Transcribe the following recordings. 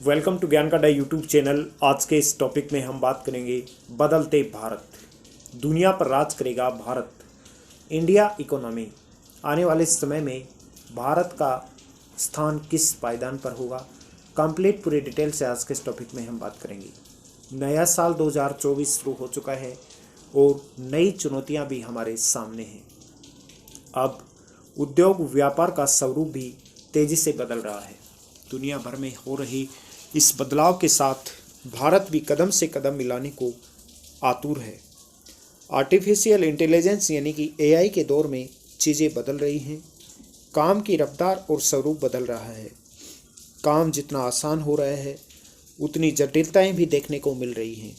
Welcome to ज्ञान का डा यूट्यूब चैनल। आज के इस टॉपिक में हम बात करेंगे बदलते भारत। दुनिया पर राज करेगा भारत। India economy. आने वाले समय में भारत का स्थान किस पायदान पर होगा, कंप्लीट पूरी डिटेल से आज के इस टॉपिक में हम बात करेंगे। नया साल 2024 शुरू हो चुका है और नई चुनौतियां भी हमारे सामने हैं। अब उद्योग व्यापार का स्वरूप भी तेजी से बदल रहा है। दुनिया भर में हो रही इस बदलाव के साथ भारत भी कदम से कदम मिलाने को आतुर है। आर्टिफिशियल इंटेलिजेंस यानी कि एआई के दौर में चीज़ें बदल रही हैं। काम की रफ्तार और स्वरूप बदल रहा है। काम जितना आसान हो रहा है उतनी जटिलताएं भी देखने को मिल रही हैं।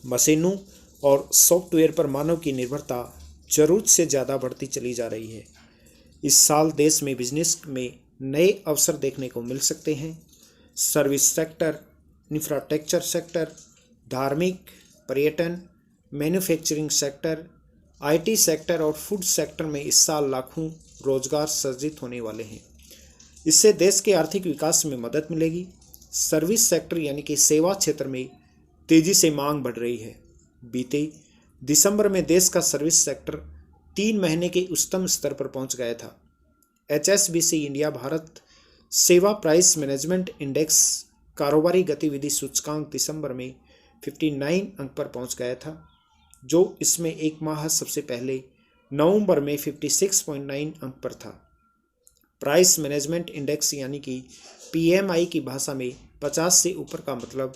मशीनों और सॉफ्टवेयर पर मानव की निर्भरता जरूरत से ज़्यादा बढ़ती चली जा रही है। इस साल देश में बिजनेस में नए अवसर देखने को मिल सकते हैं। सर्विस सेक्टर, इंफ्रास्ट्रक्चर सेक्टर, धार्मिक, पर्यटन, मैन्युफैक्चरिंग सेक्टर, आईटी सेक्टर और फूड सेक्टर में इस साल लाखों रोजगार सृजित होने वाले हैं। इससे देश के आर्थिक विकास में मदद मिलेगी। सर्विस सेक्टर यानी कि सेवा क्षेत्र में तेजी से मांग बढ़ रही है। बीते दिसंबर में देश का सर्विस सेक्टर 3 महीने के उच्चतम स्तर पर पहुंच गया था। HSBC इंडिया भारत सेवा प्राइस मैनेजमेंट इंडेक्स कारोबारी गतिविधि सूचकांक दिसंबर में 59 अंक पर पहुंच गया था, जो इसमें एक माह सबसे पहले नवंबर में 56.9 अंक पर था। प्राइस मैनेजमेंट इंडेक्स यानी कि PMI की भाषा में 50 से ऊपर का मतलब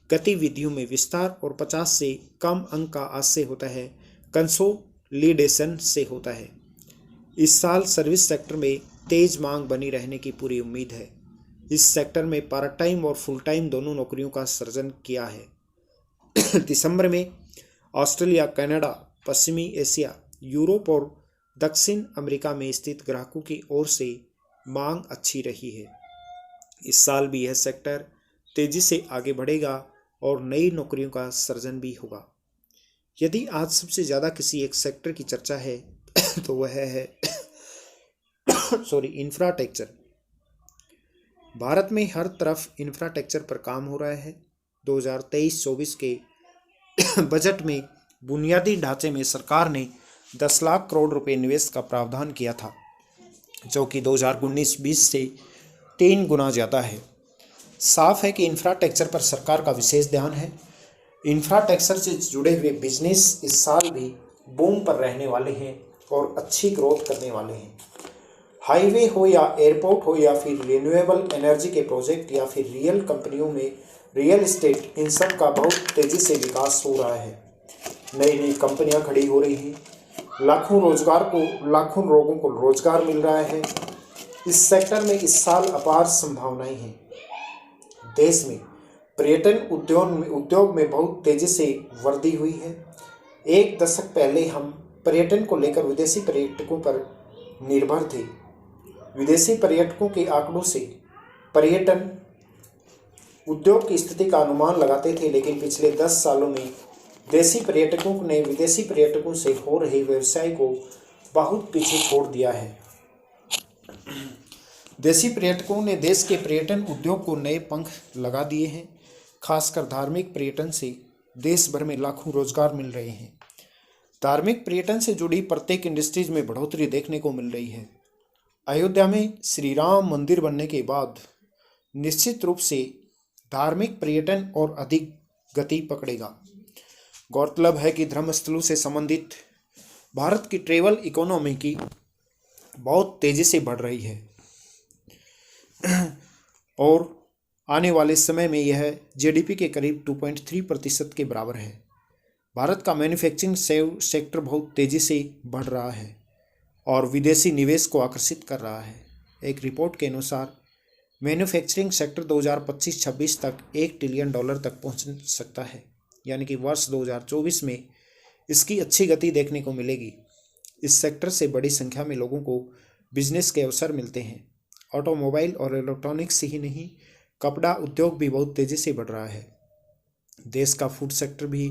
गतिविधियों में विस्तार और 50 से कम अंक का आज से होता है कंसोलिडेशन से होता है। इस साल सर्विस सेक्टर में तेज मांग बनी रहने की पूरी उम्मीद है। इस सेक्टर में पार्ट टाइम और फुल टाइम दोनों नौकरियों का सृजन किया है। दिसंबर में ऑस्ट्रेलिया, कनाडा, पश्चिमी एशिया, यूरोप और दक्षिण अमेरिका में स्थित ग्राहकों की ओर से मांग अच्छी रही है। इस साल भी यह सेक्टर तेजी से आगे बढ़ेगा और नई नौकरियों का सृजन भी होगा। यदि आज सबसे ज़्यादा किसी एक सेक्टर की चर्चा है तो वह है इंफ्रास्ट्रक्चर। भारत में हर तरफ इंफ्रास्ट्रक्चर पर काम हो रहा है। 2023-24 के बजट में बुनियादी ढांचे में सरकार ने 10 लाख करोड़ रुपए निवेश का प्रावधान किया था, जो कि 2019-20 से 3 गुना ज़्यादा है। साफ है कि इंफ्रास्ट्रक्चर पर सरकार का विशेष ध्यान है। इंफ्रास्ट्रक्चर से जुड़े हुए बिजनेस इस साल भी बूम पर रहने वाले हैं और अच्छी ग्रोथ करने वाले हैं। हाईवे हो या एयरपोर्ट हो या फिर रिन्यूएबल एनर्जी के प्रोजेक्ट या फिर रियल कंपनियों में रियल एस्टेट, इन सब का बहुत तेज़ी से विकास हो रहा है। नई नई कंपनियां खड़ी हो रही हैं। लाखों लोगों को रोजगार मिल रहा है। इस सेक्टर में इस साल अपार संभावनाएं हैं। देश में पर्यटन उद्योग में बहुत तेजी से वृद्धि हुई है। एक दशक पहले हम पर्यटन को लेकर विदेशी पर्यटकों पर निर्भर थे। विदेशी पर्यटकों के आंकड़ों से पर्यटन उद्योग की स्थिति का अनुमान लगाते थे, लेकिन पिछले 10 सालों में देशी पर्यटकों ने विदेशी पर्यटकों से हो रहे व्यवसाय को बहुत पीछे छोड़ दिया है। देशी पर्यटकों ने देश के पर्यटन उद्योग को नए पंख लगा दिए हैं। खासकर धार्मिक पर्यटन से देश भर में लाखों रोजगार मिल रहे हैं। धार्मिक पर्यटन से जुड़ी प्रत्येक इंडस्ट्रीज में बढ़ोतरी देखने को मिल रही है। अयोध्या में श्री राम मंदिर बनने के बाद निश्चित रूप से धार्मिक पर्यटन और अधिक गति पकड़ेगा। गौरतलब है कि धर्मस्थलों से संबंधित भारत की ट्रेवल इकोनॉमी की बहुत तेजी से बढ़ रही है और आने वाले समय में यह GDP के करीब 2.3% के बराबर है। भारत का मैन्युफैक्चरिंग सेक्टर बहुत तेजी से बढ़ रहा है और विदेशी निवेश को आकर्षित कर रहा है। एक रिपोर्ट के अनुसार मैन्युफैक्चरिंग सेक्टर 2025-26 तक $1 ट्रिलियन तक पहुंच सकता है, यानी कि वर्ष 2024 में इसकी अच्छी गति देखने को मिलेगी। इस सेक्टर से बड़ी संख्या में लोगों को बिजनेस के अवसर मिलते हैं। ऑटोमोबाइल और इलेक्ट्रॉनिक्स ही नहीं, कपड़ा उद्योग भी बहुत तेज़ी से बढ़ रहा है। देश का फूड सेक्टर भी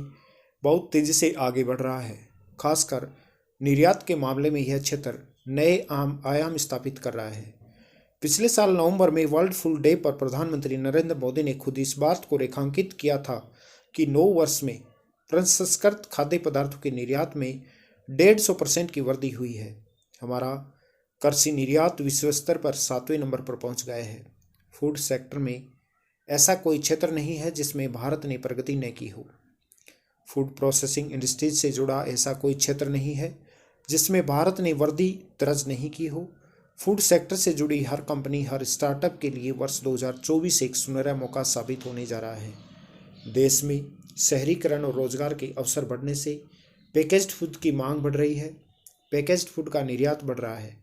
बहुत तेज़ी से आगे बढ़ रहा है। खासकर निर्यात के मामले में यह क्षेत्र नए आयाम स्थापित कर रहा है। पिछले साल नवंबर में वर्ल्ड फूड डे पर प्रधानमंत्री नरेंद्र मोदी ने खुद इस बात को रेखांकित किया था कि 9 वर्ष में प्रसंस्कृत खाद्य पदार्थों के निर्यात में 150% की वृद्धि हुई है। हमारा कृषि निर्यात विश्व स्तर पर 7वें नंबर पर पहुंच गया है। फूड सेक्टर में ऐसा कोई क्षेत्र नहीं है जिसमें भारत ने प्रगति न की हो। फूड प्रोसेसिंग इंडस्ट्रीज से जुड़ा ऐसा कोई क्षेत्र नहीं है जिसमें भारत ने वृद्धि दर्ज नहीं की हो। फूड सेक्टर से जुड़ी हर कंपनी, हर स्टार्टअप के लिए वर्ष 2024 एक सुनहरा मौका साबित होने जा रहा है। देश में शहरीकरण और रोजगार के अवसर बढ़ने से पैकेज्ड फूड की मांग बढ़ रही है, पैकेज्ड फूड का निर्यात बढ़ रहा है।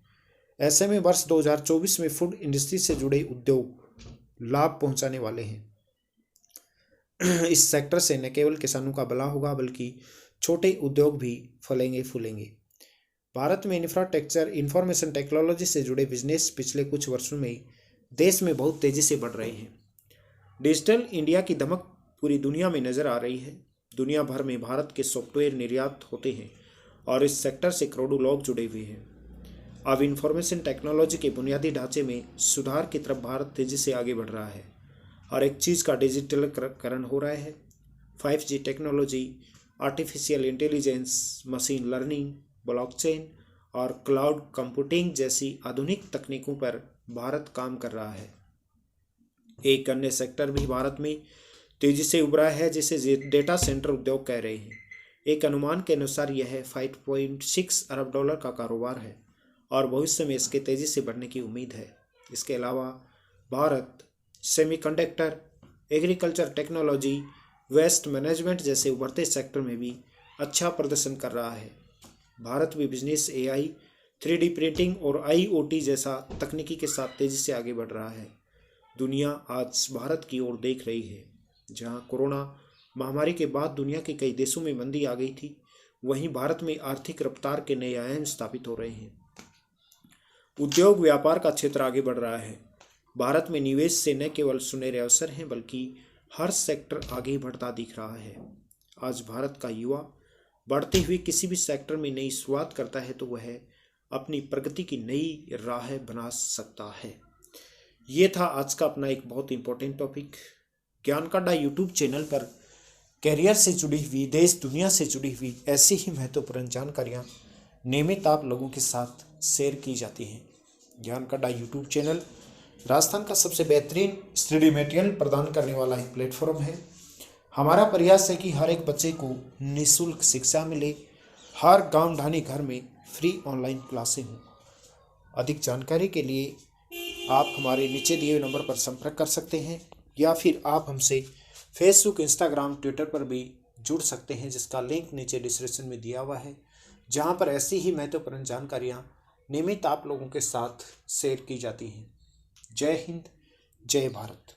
ऐसे में वर्ष 2024 में फूड इंडस्ट्री से जुड़े उद्योग लाभ पहुंचाने वाले हैं। इस सेक्टर से न केवल किसानों का भला होगा बल्कि छोटे उद्योग भी फलेंगे फूलेंगे। भारत में इंफ्रास्ट्रक्चर इंफॉर्मेशन टेक्नोलॉजी से जुड़े बिजनेस पिछले कुछ वर्षों में देश में बहुत तेजी से बढ़ रहे हैं। डिजिटल इंडिया की धमक पूरी दुनिया में नजर आ रही है। दुनिया भर में भारत के सॉफ्टवेयर निर्यात होते हैं और इस सेक्टर से करोड़ों लोग जुड़े हुए हैं। अब इंफॉर्मेशन टेक्नोलॉजी के बुनियादी ढांचे में सुधार की तरफ भारत तेजी से आगे बढ़ रहा है। हर एक चीज़ का डिजिटलीकरण हो रहा है। 5G technology, artificial intelligence, machine learning, blockchain और क्लाउड कंप्यूटिंग जैसी आधुनिक तकनीकों पर भारत काम कर रहा है। एक अन्य सेक्टर भी भारत में तेजी से उभरा है जिसे डेटा सेंटर उद्योग कह रहे हैं। एक अनुमान के अनुसार यह 5.6 अरब डॉलर का कारोबार है और भविष्य में इसके तेजी से बढ़ने की उम्मीद है। इसके अलावा Bharat semiconductor, agriculture technology, waste management जैसे उभरते सेक्टर में भी अच्छा प्रदर्शन कर रहा है। भारत भी बिजनेस AI, 3D प्रिंटिंग और IoT जैसा तकनीकी के साथ तेजी से आगे बढ़ रहा है। दुनिया आज भारत की ओर देख रही है। जहां कोरोना महामारी के बाद दुनिया के कई देशों में मंदी आ गई थी, वहीं भारत में आर्थिक रफ्तार के नए आयाम स्थापित हो रहे हैं। उद्योग व्यापार का क्षेत्र आगे बढ़ रहा है। भारत में निवेश से न केवल सुनहरे अवसर हैं बल्कि हर सेक्टर आगे बढ़ता दिख रहा है। आज भारत का युवा बढ़ती हुई किसी भी सेक्टर में नई शुरुआत करता है तो वह अपनी प्रगति की नई राह बना सकता है। ये था आज का अपना एक बहुत इंपॉर्टेंट टॉपिक। ज्ञान का अड्डा यूट्यूब चैनल पर कैरियर से जुड़ी हुई, देश दुनिया से जुड़ी हुई ऐसी ही महत्वपूर्ण जानकारियाँ नियमित आप लोगों के साथ शेयर की जाती हैं। ज्ञान का अड्डा यूट्यूब चैनल राजस्थान का सबसे बेहतरीन स्टडी मटेरियल प्रदान करने वाला एक प्लेटफॉर्म है। हमारा प्रयास है कि हर एक बच्चे को निःशुल्क शिक्षा मिले, हर गांव ढाणी घर में फ्री ऑनलाइन क्लासें हों। अधिक जानकारी के लिए आप हमारे नीचे दिए हुए नंबर पर संपर्क कर सकते हैं या फिर आप हमसे फेसबुक, इंस्टाग्राम, ट्विटर पर भी जुड़ सकते हैं जिसका लिंक नीचे डिस्क्रिप्शन में दिया हुआ है, जहां पर ऐसी ही महत्वपूर्ण जानकारियां नियमित आप लोगों के साथ शेयर की जाती हैं। जय हिंद, जय भारत।